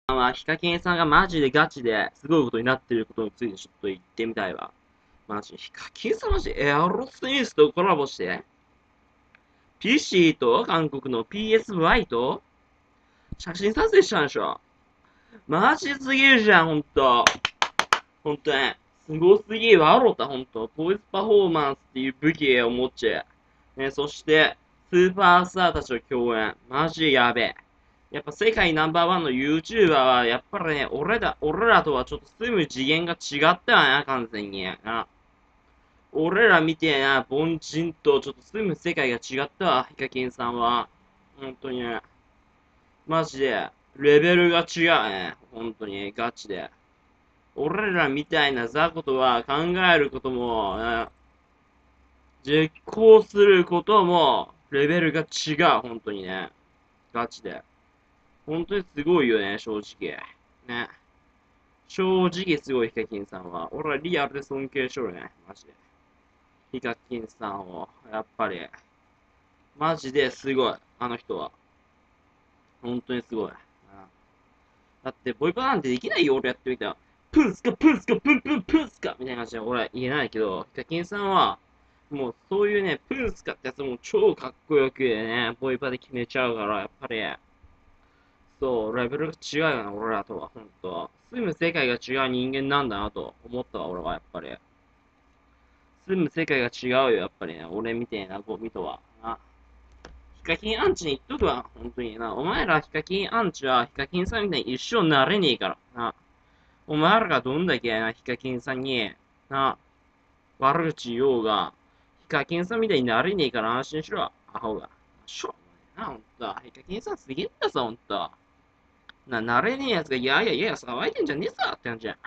まあ、ヒカキンさんがマジでガチですごいことになってることについてちょっと言ってみたいわ。マジ、ヒカキンさんマジエアロスミスとコラボして、PC と韓国の PSY と写真撮影したんでしょ。マジすぎるじゃん、ほんと。ほんとね。すごすぎるわ、ろた、ほんと。ボイスパフォーマンスっていう武器を持っちゃう。ね、そして、スーパースターたちの共演。マジやべえ。やっぱ世界ナンバーワンの YouTuber は、やっぱりね、俺らとはちょっと住む次元が違ったよな、完全に。俺らみてえな凡人とちょっと住む世界が違ったわ、ヒカキンさんは。本当にね。マジで、レベルが違うね。本当に、ガチで。俺らみたいな雑魚とは考えることも、実行することも、レベルが違う、本当にね。ガチで。本当にすごいよね、正直。ね。正直すごい、ヒカキンさんは。俺はリアルで尊敬しとるね、マジで。ヒカキンさんを、やっぱり。マジですごい、あの人は。本当にすごい。だって、ボイパなんてできないよ、俺やってみたら。プンスカ、プンスカ、プンプンプンスカみたいな感じで俺は言えないけど、ヒカキンさんは、もうそういうね、プンスカってやつも超かっこよくね、ボイパで決めちゃうから、やっぱり、そう、レベルが違うよな、俺らとは、ほんと。住む世界が違う人間なんだなと思ったわ、俺は、やっぱり。住む世界が違うよ、やっぱりね、俺みたいなゴミとは。ヒカキンアンチに言っとくわ、本当にな。お前らヒカキンアンチはヒカキンさんみたいに一生なれねえからな。お前らがどんだけな、ヒカキンさんに、な、悪口言おうが、ヒカキンさんみたいになれねえから安心しろ、アホが。しょうがないな、ほんと。ヒカキンさんすげえんだぞ、ほんと。なれねえやつが、いやいやいや、騒いでんじゃねえさって感じや。